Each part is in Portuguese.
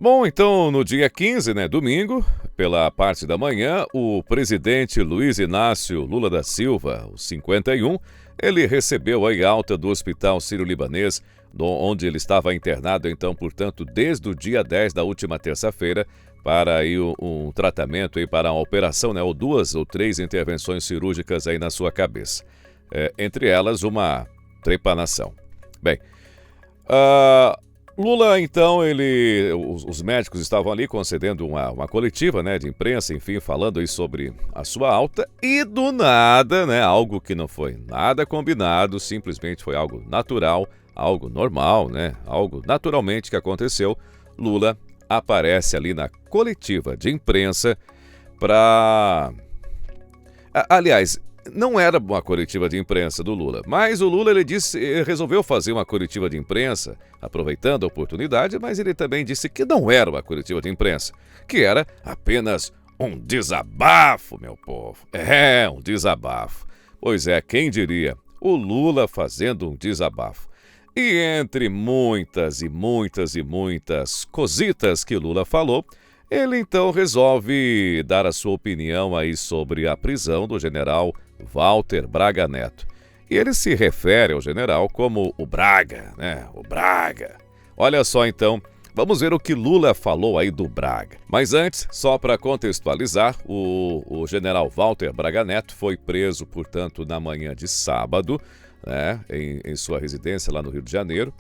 Bom, então no dia 15, né, domingo, pela parte da manhã, o presidente Luiz Inácio Lula da Silva, os 51, ele recebeu a alta do Hospital Sírio-Libanês, onde ele estava internado, então, portanto, desde o dia 10 da última terça-feira, para aí um tratamento, aí, para uma operação, né, ou 2 ou 3 intervenções cirúrgicas aí na sua cabeça. Entre elas, uma trepanação. Bem, Lula, então, os médicos estavam ali concedendo uma coletiva, né, de imprensa, enfim, falando aí sobre a sua alta e do nada, né, algo que não foi nada combinado, simplesmente foi algo natural, algo normal, né, algo naturalmente que aconteceu. Lula aparece ali na coletiva de imprensa para... Aliás, não era uma coletiva de imprensa do Lula, mas o Lula ele resolveu fazer uma coletiva de imprensa, aproveitando a oportunidade, mas ele também disse que não era uma coletiva de imprensa, que era apenas um desabafo, meu povo. Um desabafo. Pois é, quem diria? O Lula fazendo um desabafo. E entre muitas e muitas e muitas cositas que Lula falou, ele então resolve dar a sua opinião aí sobre a prisão do general Walter Braga Neto. E ele se refere ao general como o Braga, né? O Braga. Olha só então, vamos ver o que Lula falou aí do Braga. Mas antes, só para contextualizar, o general Walter Braga Neto foi preso, portanto, na manhã de sábado, né? Em sua residência lá no Rio de Janeiro.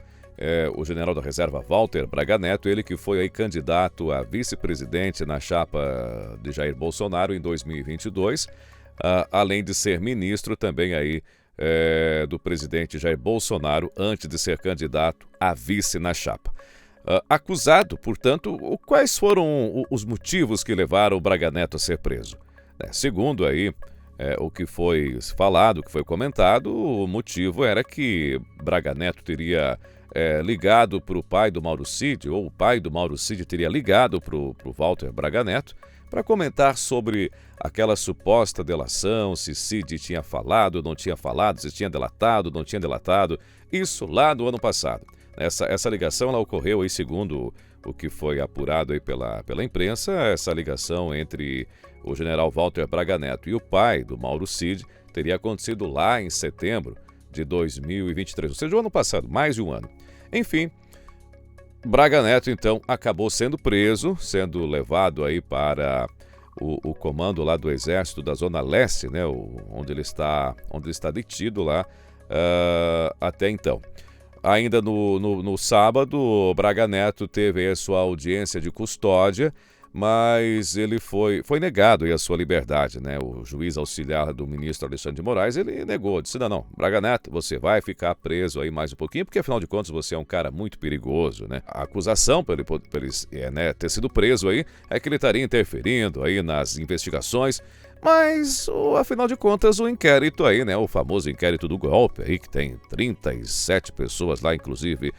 O general da reserva Walter Braga Neto, ele que foi aí candidato a vice-presidente na chapa de Jair Bolsonaro em 2022, além de ser ministro também aí do presidente Jair Bolsonaro antes de ser candidato a vice na chapa. Acusado, portanto, quais foram os motivos que levaram o Braga Neto a ser preso? Segundo aí o que foi falado, o que foi comentado, o motivo era que Braga Neto teria ligado para o pai do Mauro Cid, ou o pai do Mauro Cid teria ligado para o Walter Braga Neto, para comentar sobre aquela suposta delação, se Cid tinha falado, não tinha falado, se tinha delatado, não tinha delatado, isso lá no ano passado. Essa ligação ela ocorreu aí, segundo o que foi apurado aí pela imprensa, essa ligação entre o general Walter Braga Neto e o pai do Mauro Cid teria acontecido lá em setembro de 2023, ou seja, o ano passado, mais de um ano. Enfim, Braga Neto, então, acabou sendo preso, sendo levado aí para o comando lá do Exército da Zona Leste, né, onde ele está detido lá até então. Ainda no sábado, Braga Neto teve a sua audiência de custódia, mas ele foi negado aí a sua liberdade, né? O juiz auxiliar do ministro Alexandre de Moraes, ele negou, disse, não, Braga Neto, você vai ficar preso aí mais um pouquinho, porque afinal de contas você é um cara muito perigoso, né? A acusação por ele ter sido preso aí é que ele estaria interferindo aí nas investigações, mas, afinal de contas, o inquérito aí, né, o famoso inquérito do golpe aí, que tem 37 pessoas lá, inclusive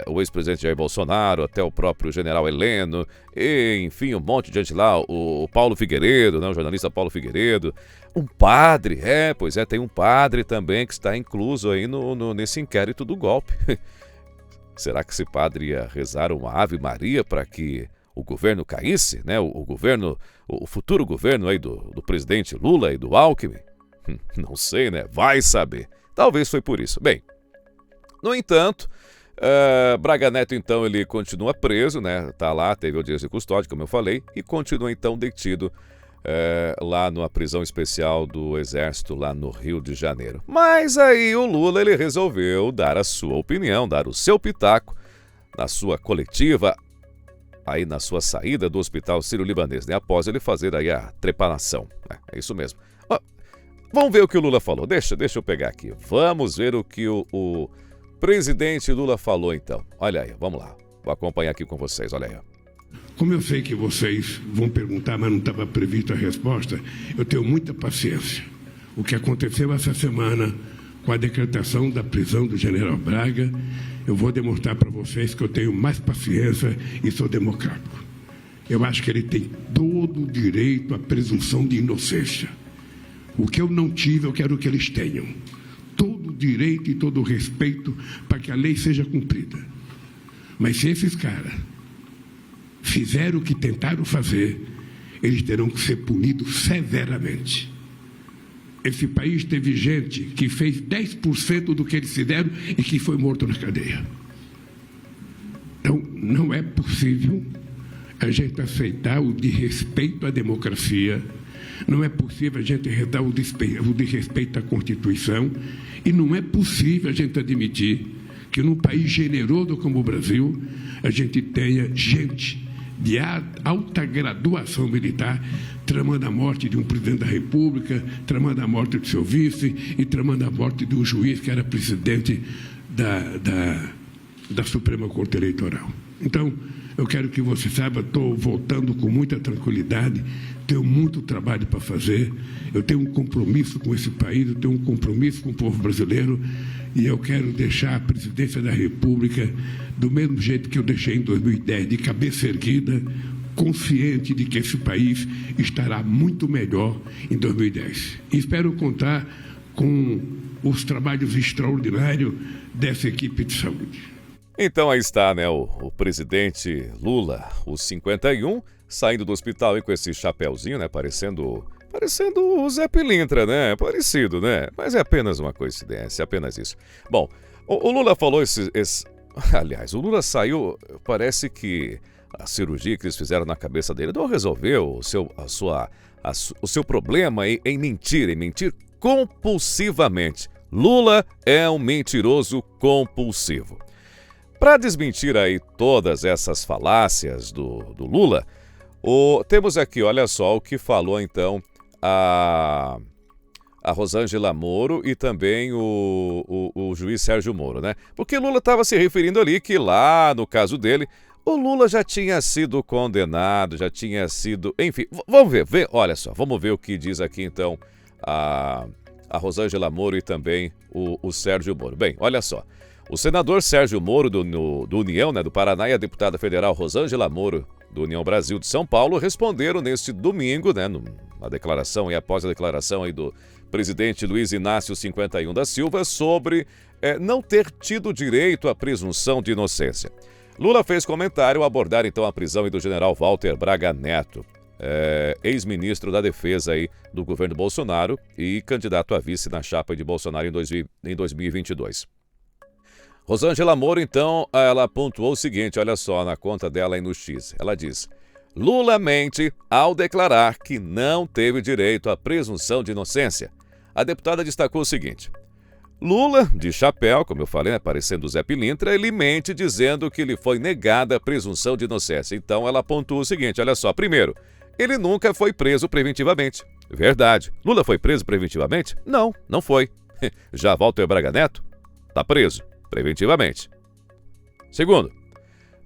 o ex-presidente Jair Bolsonaro, até o próprio general Heleno, e, enfim, um monte de gente lá, o Paulo Figueiredo, né, o jornalista Paulo Figueiredo, um padre, tem um padre também que está incluso aí nesse inquérito do golpe. Será que esse padre ia rezar uma Ave Maria para que o governo caísse, né? O futuro governo aí do presidente Lula e do Alckmin? Não sei, né? Vai saber. Talvez foi por isso. Bem, no entanto, Braga Neto, então, ele continua preso, né? Tá lá, teve audiência de custódia, como eu falei, e continua, então, detido lá numa prisão especial do Exército, lá no Rio de Janeiro. Mas aí o Lula, ele resolveu dar a sua opinião, dar o seu pitaco na sua coletiva, aí na sua saída do Hospital Sírio-Libanês, né? Após ele fazer aí a trepanação. É isso mesmo. Vamos ver o que o Lula falou. Deixa eu pegar aqui. Vamos ver o que o presidente Lula falou, então. Olha aí, vamos lá. Vou acompanhar aqui com vocês, olha aí. Como eu sei que vocês vão perguntar, mas não estava prevista a resposta, eu tenho muita paciência. O que aconteceu essa semana com a decretação da prisão do general Braga, eu vou demonstrar para vocês que eu tenho mais paciência e sou democrático. Eu acho que ele tem todo o direito à presunção de inocência. O que eu não tive, eu quero que eles tenham. Todo o direito e todo o respeito para que a lei seja cumprida. Mas se esses caras fizeram o que tentaram fazer, eles terão que ser punidos severamente. Esse país teve gente que fez 10% do que eles fizeram e que foi morto na cadeia. Então, não é possível a gente aceitar o desrespeito à democracia, não é possível a gente aceitar o desrespeito à Constituição, e não é possível a gente admitir que num país generoso como o Brasil, a gente tenha gente de alta graduação militar tramando a morte de um presidente da República, tramando a morte do seu vice e tramando a morte de um juiz que era presidente da Suprema Corte Eleitoral. Então, eu quero que você saiba, estou voltando com muita tranquilidade, tenho muito trabalho para fazer, eu tenho um compromisso com esse país, eu tenho um compromisso com o povo brasileiro, e eu quero deixar a presidência da República do mesmo jeito que eu deixei em 2010, de cabeça erguida, consciente de que esse país estará muito melhor em 2010. E espero contar com os trabalhos extraordinários dessa equipe de saúde. Então aí está, né, o presidente Lula, os 51, saindo do hospital aí com esse chapéuzinho, né, parecendo o Zé Pilintra, né, parecido, né, mas é apenas uma coincidência, apenas isso. Bom, o Lula falou aliás, o Lula saiu, parece que a cirurgia que eles fizeram na cabeça dele não resolveu o seu problema em mentir compulsivamente. Lula é um mentiroso compulsivo. Para desmentir aí todas essas falácias do Lula, temos aqui, olha só, o que falou então a Rosângela Moro e também o juiz Sérgio Moro, né? Porque Lula estava se referindo ali que lá, no caso dele, o Lula já tinha sido condenado, já tinha sido... Enfim, vamos ver, olha só, vamos ver o que diz aqui então a Rosângela Moro e também o Sérgio Moro. Bem, olha só. O senador Sérgio Moro, do União, né, do Paraná, e a deputada federal Rosângela Moro, do União Brasil de São Paulo, responderam neste domingo, né, na declaração e após a declaração aí do presidente Luiz Inácio 51 da Silva sobre não ter tido direito à presunção de inocência. Lula fez comentário ao abordar então a prisão aí do general Walter Braga Neto, ex-ministro da Defesa aí do governo Bolsonaro e candidato a vice na chapa de Bolsonaro em 2022. Rosângela Moro, então, ela pontuou o seguinte, olha só, na conta dela aí no X. Ela diz: Lula mente ao declarar que não teve direito à presunção de inocência. A deputada destacou o seguinte: Lula, de chapéu, como eu falei, né, parecendo o Zé Pilintra, ele mente dizendo que lhe foi negada a presunção de inocência. Então ela pontua o seguinte, olha só, primeiro, ele nunca foi preso preventivamente. Verdade. Lula foi preso preventivamente? Não, não foi. Já Walter Braga Neto está preso preventivamente. Segundo,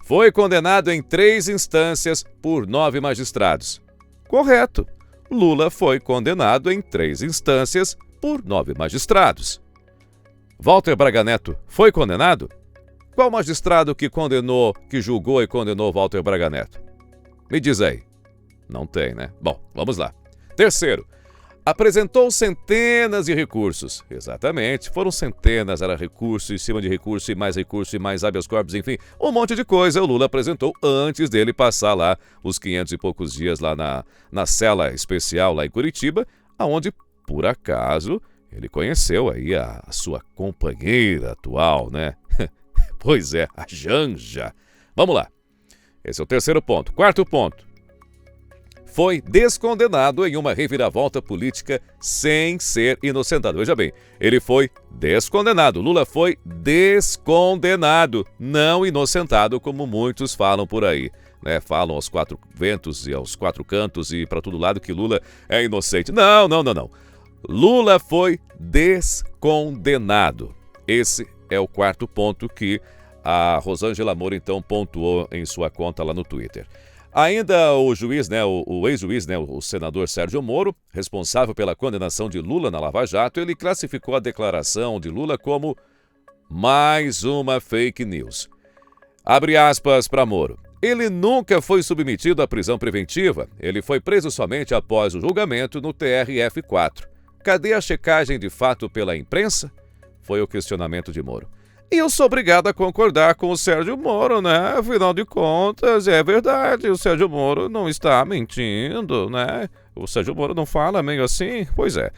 foi condenado em 3 instâncias por 9 magistrados. Correto. Lula foi condenado em 3 instâncias por 9 magistrados. Walter Braga Neto foi condenado? Qual magistrado que julgou e condenou Walter Braga Neto? Me diz aí. Não tem, né? Bom, vamos lá. Terceiro, apresentou centenas de recursos. Exatamente, foram centenas, era recurso em cima de recurso e mais habeas corpus, enfim, um monte de coisa o Lula apresentou antes dele passar lá os 500 e poucos dias lá na cela especial lá em Curitiba, aonde, por acaso, ele conheceu aí a sua companheira atual, né? Pois é, a Janja. Vamos lá. Esse é o terceiro ponto. Quarto ponto. Foi descondenado em uma reviravolta política sem ser inocentado. Veja bem, ele foi descondenado. Lula foi descondenado, não inocentado, como muitos falam por aí, né? Falam aos 4 ventos e aos 4 cantos e para todo lado que Lula é inocente. Não. Lula foi descondenado. Esse é o quarto ponto que a Rosângela Moro, então, pontuou em sua conta lá no Twitter. Ainda o juiz, né, o ex-juiz, né, o senador Sérgio Moro, responsável pela condenação de Lula na Lava Jato, ele classificou a declaração de Lula como mais uma fake news. Abre aspas para Moro. Ele nunca foi submetido à prisão preventiva. Ele foi preso somente após o julgamento no TRF4. Cadê a checagem de fato pela imprensa? Foi o questionamento de Moro. E eu sou obrigado a concordar com o Sérgio Moro, né? Afinal de contas, é verdade, o Sérgio Moro não está mentindo, né? O Sérgio Moro não fala meio assim? Pois é,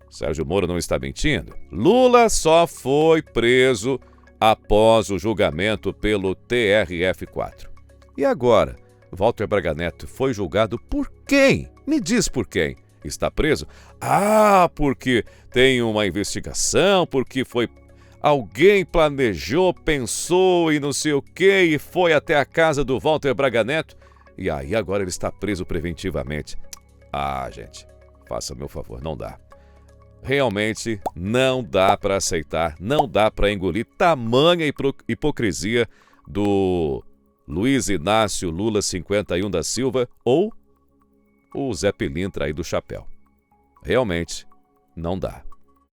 Sérgio Moro não está mentindo. Lula só foi preso após o julgamento pelo TRF4. E agora, Walter Braga Neto foi julgado por quem? Me diz por quem. Está preso? Ah, porque tem uma investigação, porque alguém planejou, pensou e não sei o quê e foi até a casa do Walter Braga Neto. E aí agora ele está preso preventivamente. Ah, gente, faça meu favor, não dá. Realmente não dá para aceitar, não dá para engolir tamanha hipocrisia do Luiz Inácio Lula 51 da Silva ou o Zé Pilintra aí do chapéu. Realmente não dá.